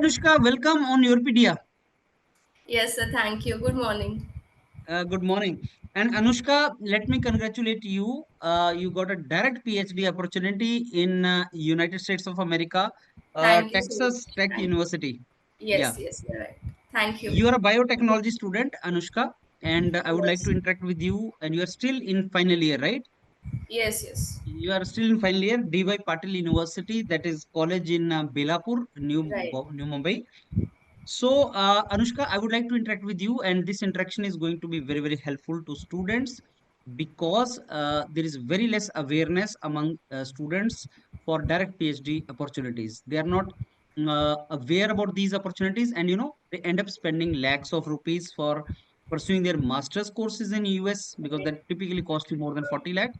Anushka, welcome on YourPedia. Yes, sir. Thank you. Good morning. Good morning. And Anushka, let me congratulate you. You got a direct PhD opportunity in United States of America, Thank you so Texas much. Tech University. Yeah, Yes, yes, you're right. Thank you. you are a biotechnology student, Anushka, and I would like to Yes, interact with you. And you are still in final year, right? yes, yes. You are still in final year, DY Patil University, that is college in Belapur, Right. New Mumbai. So, Anushka, I would like to interact with you, and this interaction is going to be very, very helpful to students because there is very less awareness among students for direct PhD opportunities. They are not aware about these opportunities, and they end up spending lakhs of rupees for pursuing their master's courses in US because that typically cost you more than 40 lakh.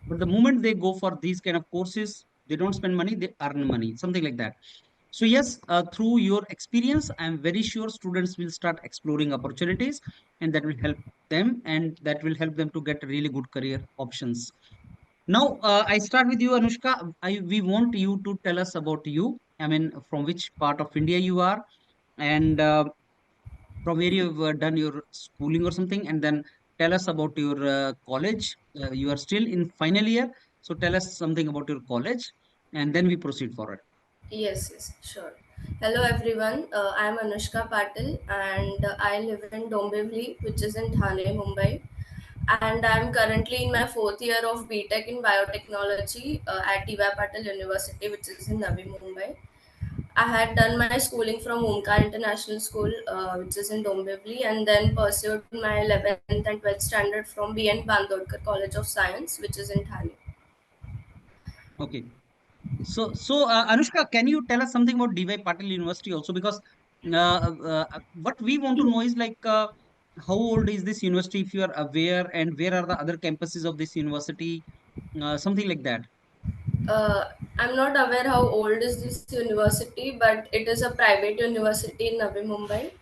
But the moment they go for these kind of courses, they don't spend money, they earn money, something like that. So yes, through your experience, I'm very sure students will start exploring opportunities, and that will help them, and that will help them to get really good career options. Now, I start with you, Anushka. We want you to tell us about you. I mean, from which part of India you are, and from where you've done your schooling or something, and then tell us about your college. You are still in final year, so tell us something about your college, and then we proceed forward. Yes, yes, sure. Hello, everyone. I am Anushka Patil, and I live in Dombivli, which is in Thane, Mumbai. And I am currently in my fourth year of B.tech in biotechnology at D.Y. Patil University, which is in Navi Mumbai. I had done my schooling from Omkar International School, which is in Dombivli, and then pursued my 11th and 12th standard from B.N. Bandodkar College of Science, which is in Thane. Okay. So, Anushka, can you tell us something about DY Patil University also? Because what we want to know is like how old is this university, if you are aware, and where are the other campuses of this university, something like that. I'm not aware how old is this university, but it is a private university in Navi Mumbai.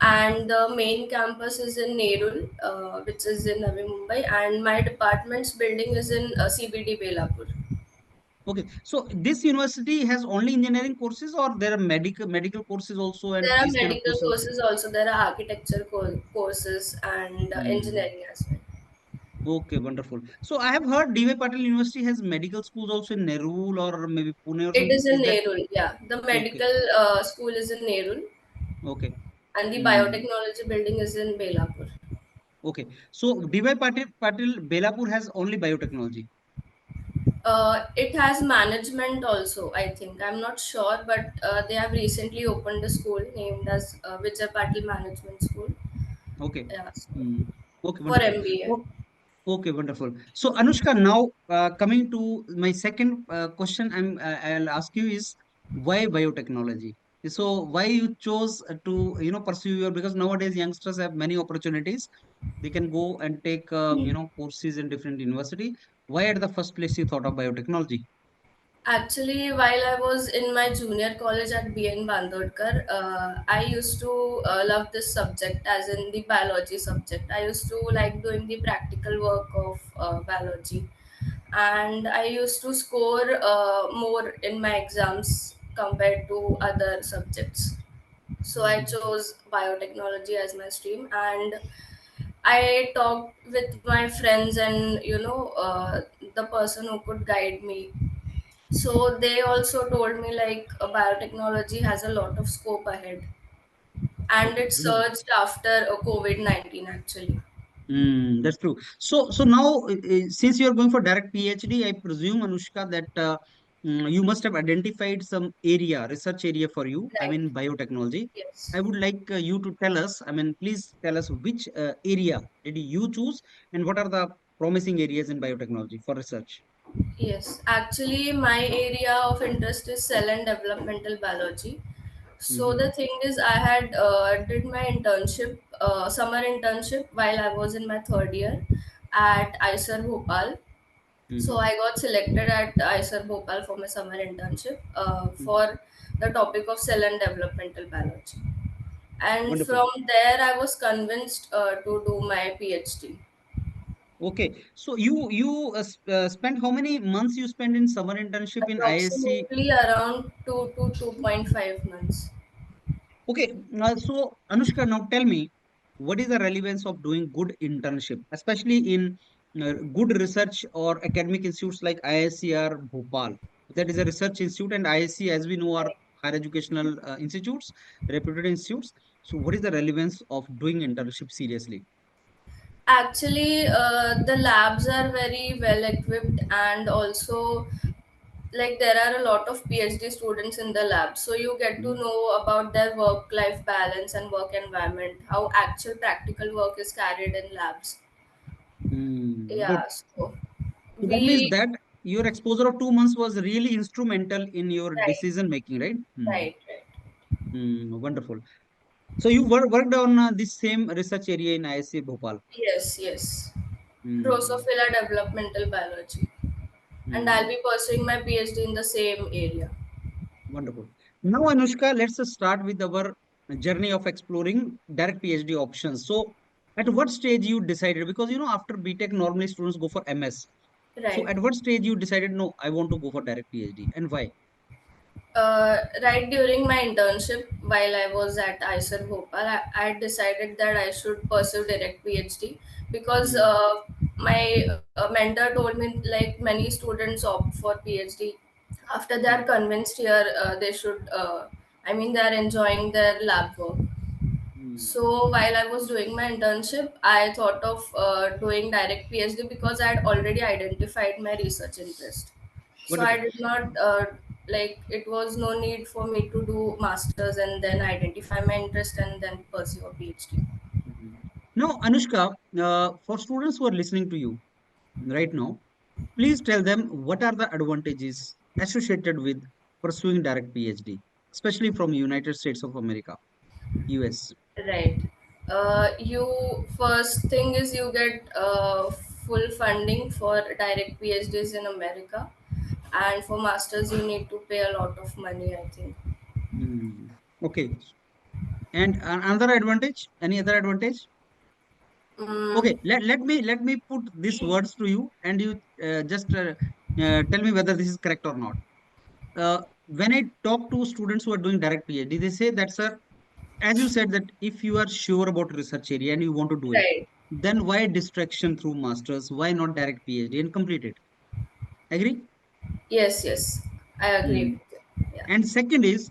And the main campus is in Nerul, which is in Navi Mumbai. And my department's building is in CBD Belapur. Okay, so this university has only engineering courses, or there are medical courses also, and There are these kind of medical courses. courses also. There are architecture courses and Hmm. engineering as well. Okay, wonderful. So I have heard DY Patil University has medical schools also in Nerul or maybe Pune or It something. is in Is that Nerul, yeah. The okay? medical school is in Nerul, Okay. and the Hmm. biotechnology building is in Belapur. Okay. So DY Patil Belapur has only biotechnology. It has management also, I think. I'm not sure, but they have recently opened a school named as Vijay Patil Management School. Okay. Yeah, so Hmm. Okay, for wonderful. MBA. Oh, okay, wonderful. So Anushka, now coming to my second question, I'll ask you is why biotechnology? So why you chose to pursue your, because nowadays youngsters have many opportunities. They can go and take courses in different university. Why at the first place you thought of biotechnology? Actually, while I was in my junior college at B.N. Bandodkar, I used to love this subject, as in the biology subject. I used to like doing the practical work of biology, and I used to score more in my exams compared to other subjects. So I chose biotechnology as my stream, and I talked with my friends and the person who could guide me. So they also told me like biotechnology has a lot of scope ahead, and Okay. it surged after COVID-19 actually. That's true. So now, since you are going for direct PhD, I presume, Anushka, that you must have identified some area, research area for you. I Right. mean, biotechnology. Yes. I would like you to tell us. I mean, please tell us which area did you choose, and what are the promising areas in biotechnology for research. Yes, actually, my area of interest is cell and developmental biology. So Mm-hmm. the thing is, I had did my internship, summer internship, while I was in my third year at ISER Bhopal. So Mm-hmm. I got selected at ISER Bhopal for my summer internship Mm-hmm. for the topic of cell and developmental biology. And Wonderful. from there, I was convinced to do my PhD. Okay, so you spent how many months you spent in summer internship in ISC? Approximately around 2 to 2.5 months. Okay, so Anushka, now tell me, what is the relevance of doing good internship, especially in good research or academic institutes like IISc Bhopal? That is a research institute, and IISc, as we know, are higher educational institutes, reputed institutes. So, what is the relevance of doing internship seriously? Actually, the labs are very well equipped, and also like there are a lot of PhD students in the lab, so you get to Mm. know about their work life balance and work environment, how actual practical work is carried in labs. Good. Yeah, so So that means we that your exposure of 2 months was really instrumental in your right, decision making, right? right. Wonderful. So you worked on this same research area in IISc Bhopal. Yes, yes. Hmm. Drosophila developmental biology, and I'll Hmm. be pursuing my PhD in the same area. Wonderful. Now, Anushka, let's start with our journey of exploring direct PhD options. So, at what stage you decided? Because after B.tech, normally students go for MS. So, Right. at what stage you decided, no, I want to go for direct PhD, and why? Right during my internship, while I was at ISER Bhopal, I decided that I should pursue direct PhD because Hmm. my mentor told me like many students opt for PhD after they are Hmm. convinced here they should. I mean, they are enjoying their lab work. Hmm. So while I was doing my internship, I thought of doing direct PhD because I had already identified my research interest. So I Wonderful. did not like it was no need for me to do masters and then identify my interest and then pursue a PhD. Mhm. Now, Anushka, for students who are listening to you right now, please tell them what are the advantages associated with pursuing direct PhD, especially from United States of America, US. Right. You first thing is you get full funding for direct PhDs in America, and for masters you need to pay a lot of money. I think. Hmm. Okay. And another advantage? Any other advantage? Okay. Mm, Let me put these words to you, and you just tell me whether this is correct or not. When I talk to students who are doing direct PhD, they say that, sir, as you said, that if you are sure about research area and you want to do it, right. then why distraction through masters? Why not direct PhD and complete it? Agree? Yes. Yes. I agree Hmm. with you. Yeah. And second is,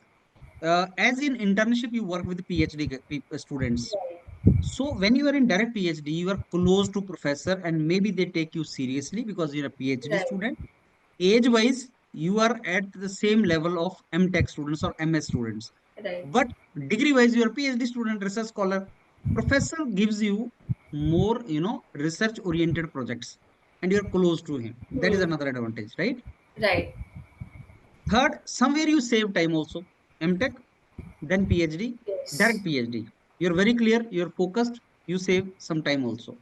as in internship, you work with PhD students. Right. So when you are in direct PhD, you are close to professor, and maybe they take you seriously because you're a PhD Right. student. Age wise, you are at the same level of MTech students or MS students. Right. But degree wise, you are PhD student, research scholar. Professor gives you more, research oriented projects, and you are close to him. That is Hmm. another advantage, right? Right. Third, somewhere you save time also. MTech, then PhD, Yes. direct PhD. You're very clear, you're focused, you save some time also.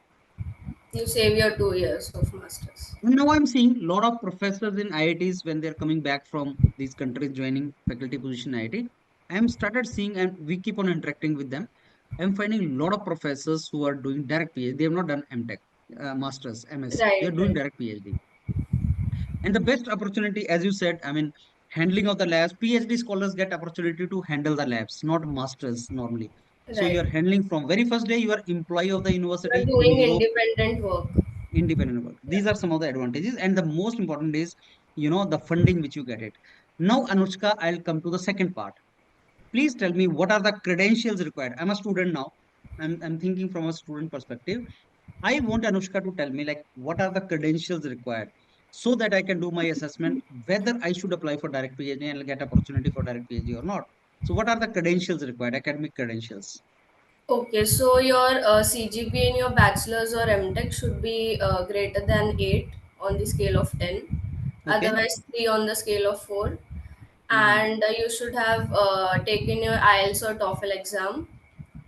You save your 2 years of masters. And now I'm seeing a lot of professors in IITs when they're coming back from these countries joining faculty position in IIT. I'm started seeing and we keep on interacting with them. I'm finding a lot of professors who are doing direct PhD. They have not done MTech, masters, MS. They're Right. doing Right. direct PhD. And the best opportunity, as you said, I mean, handling of the labs, PhD scholars get opportunity to handle the labs, not masters normally. So you Right. are handling from very first day, you are employee of the You are university doing doing your independent work. independent work. Yeah. These are some of the advantages. And the most important is, the funding which you get it. Now, Anushka, I'll come to the second part. Please tell me what are the credentials required. I'm a student now. I'm thinking from a student perspective. I want Anushka to tell me like what are the credentials required so that I can do my assessment whether I should apply for direct PhD and I'll get opportunity for direct PhD or not. So what are the credentials required, academic credentials? Okay, so your CGPA in your bachelor's or MTech should be greater than 8 on the scale of 10, Okay. otherwise 3 on the scale of 4. Hmm. And you should have taken your IELTS or TOEFL exam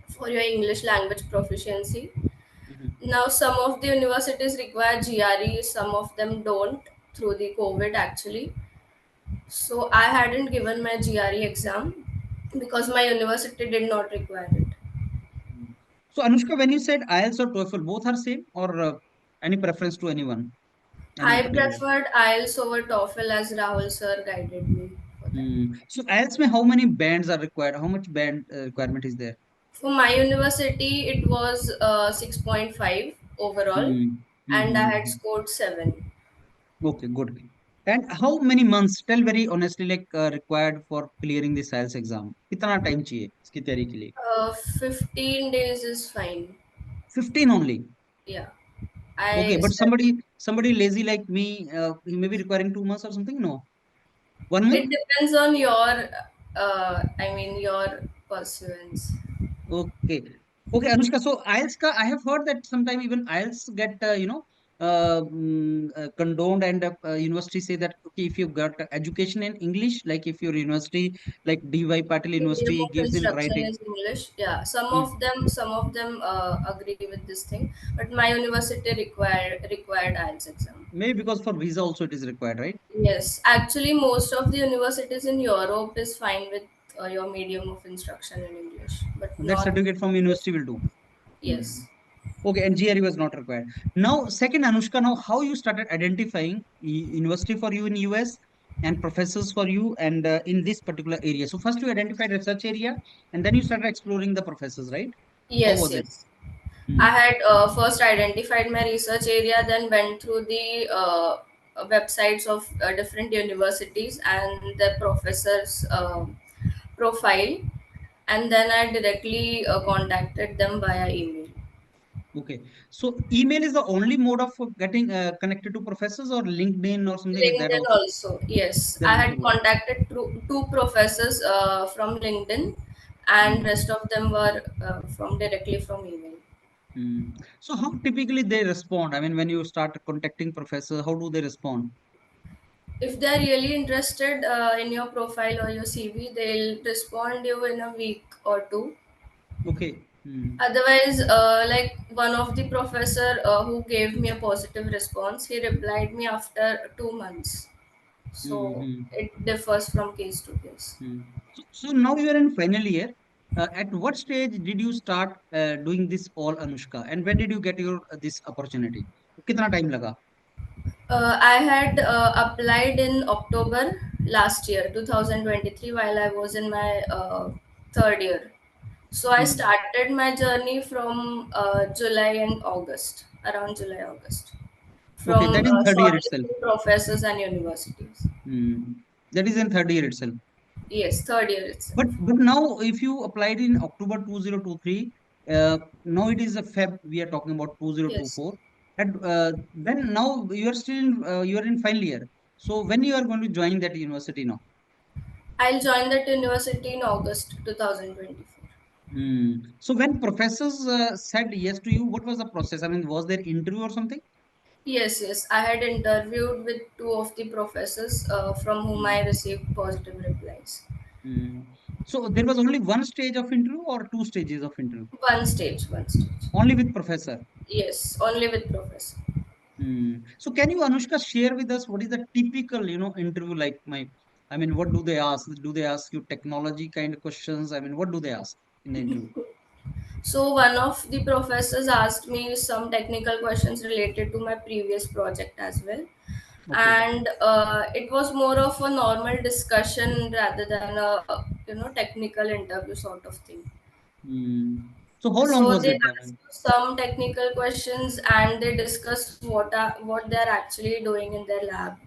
for your English language proficiency. Hmm. Now, some of the universities require GRE, some of them don't through the COVID actually. So, I hadn't given my GRE exam because my university did not require it. So Anushka, when you said IELTS or TOEFL, both are same or any preference to anyone, any I particular? preferred IELTS over TOEFL as Rahul sir guided me. So IELTS में how many bands are required? How much band requirement is there? For my university, it was 6.5 overall, Hmm. and I had Hmm. scored 7. Okay, good. And how many months? Tell very honestly, like required for clearing this IELTS exam. कितना time चाहिए इसकी तैयारी के लिए? 15 days is fine. 15 only. Yeah. Okay, I but somebody lazy like me, he may be requiring 2 months or something. No, 1 month. It depends on your, your pursuance. Okay. Okay, Anushka. So IELTS ka, I have heard that sometime even IELTS get condoned, and university say that okay, if you got education in English, like if your university like DY Patil Medium University of gives in instruction writing. is English. Yeah, Hmm. some of them agree with this thing, but my university required IELTS exam. Maybe because for visa also it is required, right? Yes, actually, most of the universities in Europe is fine with your medium of instruction in English, but That not certificate from US. university will do. Hmm. Yes. Okay, and GRE was not required. Now, second, Anushka, now how you started identifying university for you in US and professors for you and in this particular area. So first you identified research area and then you started exploring the professors, right? How Yes, was it? yes. Hmm. I had first identified my research area, then went through the websites of different universities and the professors' profile, and then I directly contacted them via email. Okay. So email is the only mode of getting connected to professors or LinkedIn or something like that LinkedIn also. also, yes. Then I also had work. contacted two professors from LinkedIn, and Hmm. rest of them were from directly from email. Hmm. So how typically they respond? I mean, when you start contacting professors, how do they respond? If they're really interested in your profile or your CV, they'll respond you in a week or two. Okay. Hmm. Otherwise, like one of the professor who gave me a positive response, he replied me after 2 months. Hmm. So Hmm. it differs from case to case. Hmm. So now you are in final year. At what stage did you start doing this all, Anushka? And when did you get your this opportunity? कितना time लगा? I had applied in October last year, 2023, while I was in my third year. So I Hmm. started my journey from July and August, around July, August, Okay, from that is in third year itself. shortlisting professors and universities. Hmm. That is in third year itself. Yes, third year itself. But now if you applied in October 2023, now it is a Feb. We are talking about Yes, 2024. And then now you are still you are in final year. So when you are going to join that university now? I'll join that university in August 2024. Hmm. So when professors said yes to you, what was the process? I mean, was there interview or something? Yes, yes. I had interviewed with two of the professors from whom Hmm. I received positive replies. Hmm. So there was only one stage of interview or two stages of interview? One stage, one stage. Only with professor. Yes, only with professor. Hmm. So can you, Anushka, share with us what is the typical, interview like? I mean, what do they ask? Do they ask you technology kind of questions? I mean, what do they ask in the interview? So one of the professors asked me some technical questions related to my previous project as well, Okay. and it was more of a normal discussion rather than a technical interview sort of thing. Hmm. So how long So was they it? I ask mean, you some technical questions and they discuss what they're actually doing in their lab,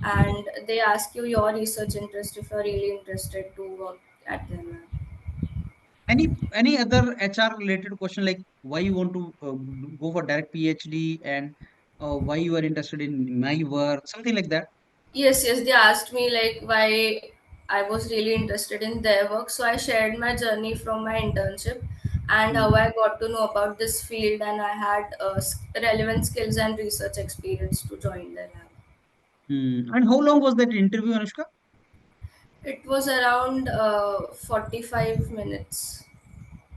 and they ask you your research interest if you're really interested to work at their lab. any other HR related question like why you want to go for direct PhD and why you are interested in my work, something like that. Yes, yes, they asked me like why I was really interested in their work. So I shared my journey from my internship and how Hmm. I got to know about this field, and I had relevant skills and research experience to join their lab. Hmm. And how long was that interview, Anushka? It was around 45 minutes.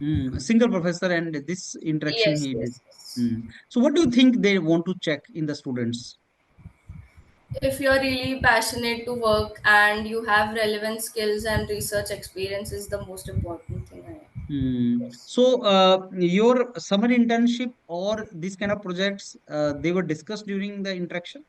Hmm. A single professor and this interaction Yes, he did. yes, yes. Hmm. So what do you think they want to check in the students? If you're really passionate to work and you have relevant skills and research experience is the most important thing, I Hmm. guess. So your summer internship or these kind of projects they were discussed during the interaction?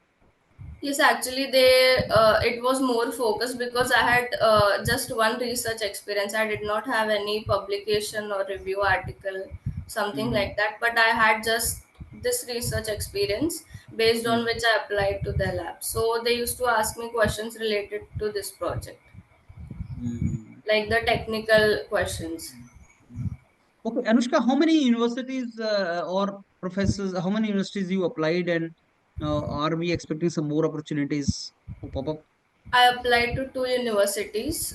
Yes, actually, it was more focused because I had just one research experience. I did not have any publication or review article, something Hmm. like that. But I had just this research experience based on Hmm. which I applied to the lab. So they used to ask me questions related to this project, Hmm. like the technical questions. Hmm. Okay, Anushka, how many universities or professors, how many universities you applied, and are we expecting some more opportunities to pop up? I applied to two universities,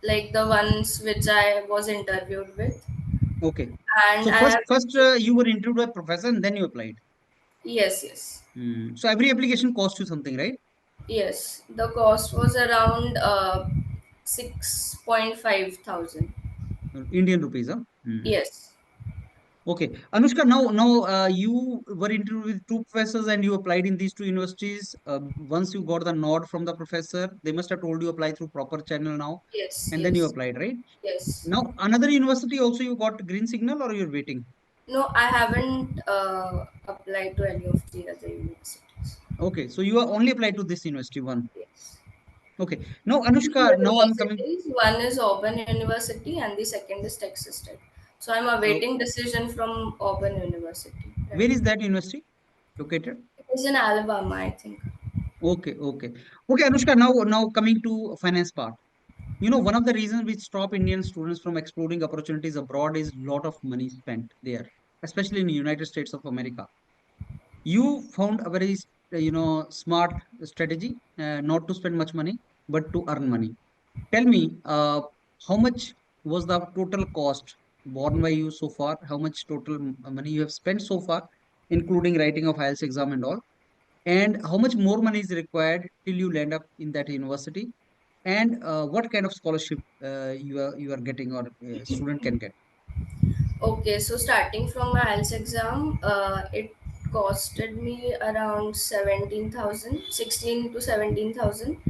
like the ones which I was interviewed with, Okay. and So I first, have first you were interviewed by professor and then you applied. yes, yes. Hmm. So every application cost you something, right? Yes, the cost was around 6.5 thousand. Indian rupees, huh? Hmm. Yes, Okay, Anushka. Now, you were interviewed with two professors and you applied in these two universities. Once you got the nod from the professor, they must have told you apply through proper channel now, yes, and then you yes, applied, right? yes. Now, another university also you got green signal or you're waiting? No, I haven't applied to any of the other universities. Okay, so you are only applied to this university one. Yes. Okay. Now, Two Anushka, now I'm coming. universities, one is Auburn University and the second is Texas Tech. So I'm Uh, awaiting decision from Auburn University. where Right. is that university located? It is in Alabama, I think. Okay, okay, okay, Anushka. Now coming to finance part. You know, one of the reasons which stop Indian students from exploring opportunities abroad is lot of money spent there, especially in the United States of America. You found a very, smart strategy, not to spend much money, but to earn money. Tell me, how much was the total cost borne by you so far? How much total money you have spent so far, including writing of IELTS exam and all? And how much more money is required till you land up in that university? And what kind of scholarship you are getting or student can get? Okay, so starting from my IELTS exam, it costed me around 17,000, 16 to 17,000.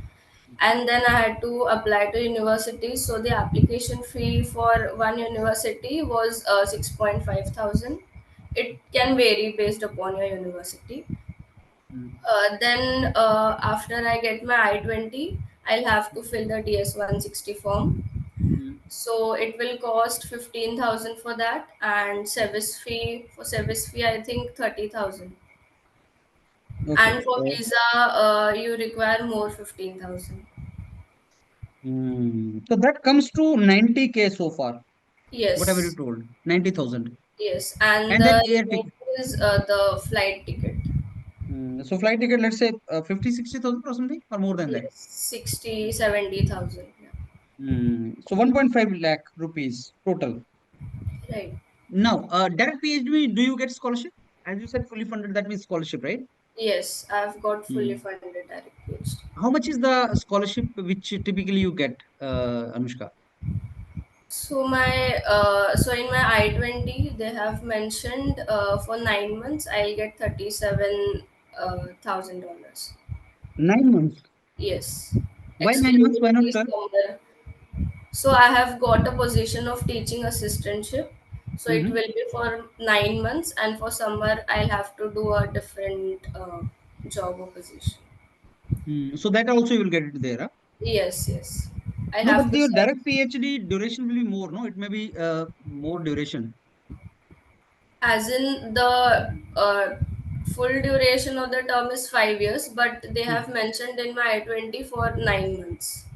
And then I had to apply to university. So the application fee for one university was 6.5 thousand. It can vary based upon your university. Mm, Then after I get my I-20, I'll have to fill the DS-160 form. mm. So it will cost 15,000 for that, and service fee I think 30,000. Okay. And for visa, you require more 15,000. So that comes to 90K so far, whatever you Yes, told, 90,000. yes, and And then the air ticket. remainder is the flight ticket. So flight ticket, let's say 50, 60,000 or something, or more than that. Yes, 60, 70,000. Yeah. So 1.5 lakh rupees total. Right. Now, direct PhD, do you get scholarship? As you said, fully funded, that means scholarship, right? Yes, I've got fully Hmm. funded direct PhD. How much is the scholarship which typically you get, Anushka? So in my I-20 they have mentioned for 9 months I'll get $37,000. 9 months. Yes, Why 9 months? excluding Why not the 12? summer. So I have got a position of teaching assistantship. So it Mm-hmm. will be for 9 months, and for summer I'll have to do a different job or position. So that also you will get it there. Huh? Yes, yes. I'll No, have but to your search. direct PhD duration will be more. No, it may be more duration. As in the full duration of the term is 5 years, but they have Hmm. mentioned in my I-20 for 9 months.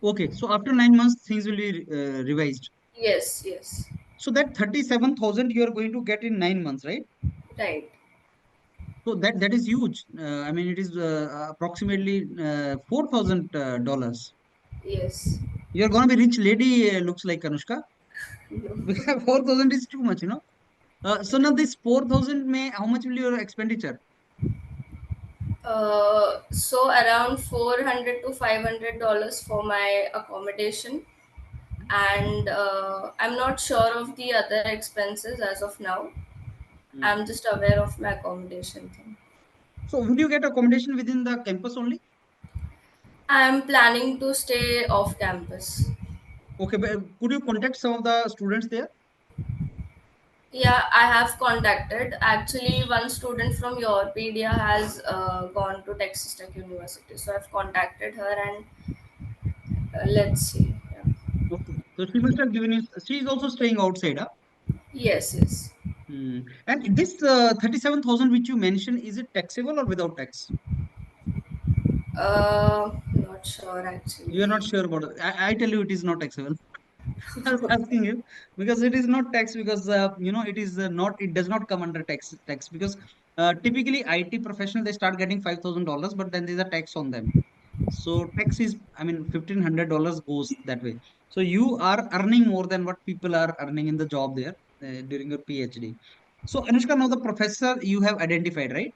Okay, so after 9 months, things will be revised. Yes, yes. So that 37,000 you are going to get in 9 months, right? Right. So that is huge. I mean, it is approximately $4,000. Yes. You're gonna be rich lady, looks like Anushka. No. Because 4,000 is too much. So now this 4,000 may how much will your expenditure? So around 400 to $500 for my accommodation, and I'm not sure of the other expenses as of now. Hmm. I'm just aware of my accommodation thing. So would you get accommodation within the campus only? I'm planning to stay off campus. Okay, but could you contact some of the students there? Yeah, I have contacted. Actually, one student from YourPedia has gone to Texas Tech University. So I've contacted her and let's see. Yeah. Okay. So she must have given you, she is also staying outside, huh? Yes, yes. Hmm. And this 37,000 which you mentioned, is it taxable or without tax? Not sure You actually. are not sure about it. I tell you it is not taxable. I was asking you because it is not tax because it is not, it does not come under tax because typically IT professional they start getting $5,000, but then there's a tax on them. So tax is, I mean, $1,500 goes that way. So you are earning more than what people are earning in the job there during your PhD. So Anushka, now the professor you have identified, right?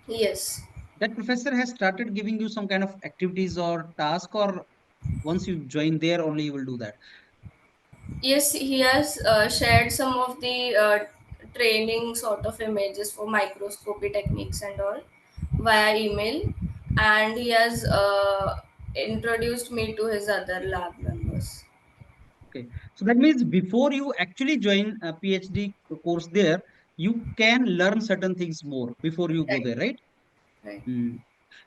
Yes. That professor has started giving you some kind of activities or task, or once you join there only you will do that. Yes, he has shared some of the training sort of images for microscopy techniques and all via email, and he has introduced me to his other lab members. Okay. So that means before you actually join a PhD course there, you can learn certain things more before you go Right, there, right? right. Hmm.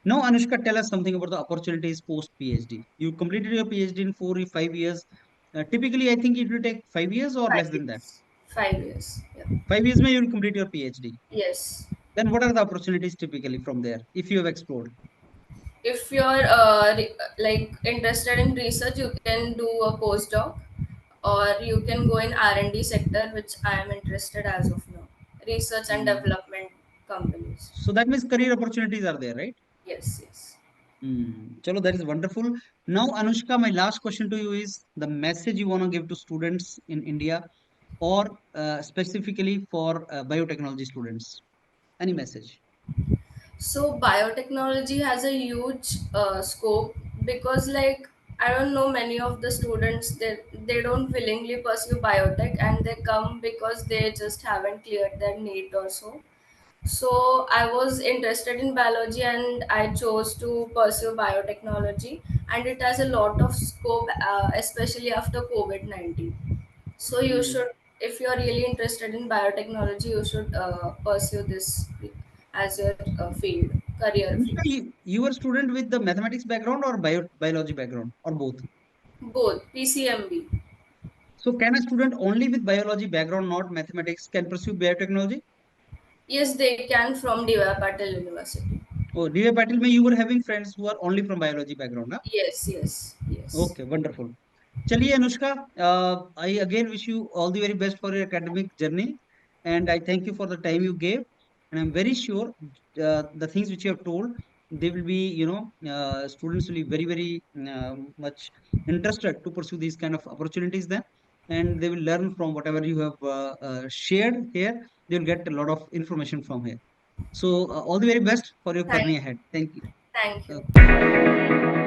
Now, Anushka, tell us something about the opportunities post PhD. You completed your PhD in 4 or 5 years. Typically, I think it will take 5 years or less Five than that. years. 5 years. Yeah. 5 years, may you will complete your PhD. Yes. Then, what are the opportunities typically from there if you have explored? If you're like interested in research, you can do a postdoc, or you can go in R&D sector, which I am interested as of now. Research and Hmm. development companies. So that means career opportunities are there, right? Yes, yes. Chalo, that is wonderful. Now, Anushka, my last question to you is the message you want to give to students in India or specifically for biotechnology students. Any message? So biotechnology has a huge scope, because like I don't know, many of the students, they don't willingly pursue biotech, and they come because they just haven't cleared their NEET or so. So I was interested in biology and I chose to pursue biotechnology, and it has a lot of scope, especially after COVID-19. So you Hmm. should, if you are really interested in biotechnology, you should pursue this as your field, career Anushka, field. you were a student with the mathematics background or biology background or both? Both PCMB. So, can a student only with biology background, not mathematics, can pursue biotechnology? Yes, they can from DY Patil University. Oh, DA Patil, mein you were having friends who are only from biology background, huh? Yes, yes, yes. Okay, wonderful. Chaliye Anushka, I again wish you all the very best for your academic journey, and I thank you for the time you gave. And I'm very sure the things which you have told, they will be, students will be very, very much interested to pursue these kind of opportunities then, and they will learn from whatever you have shared here. They will get a lot of information from here. So, all the very best for your Thank journey you. ahead. Thank you. Thank Okay. you.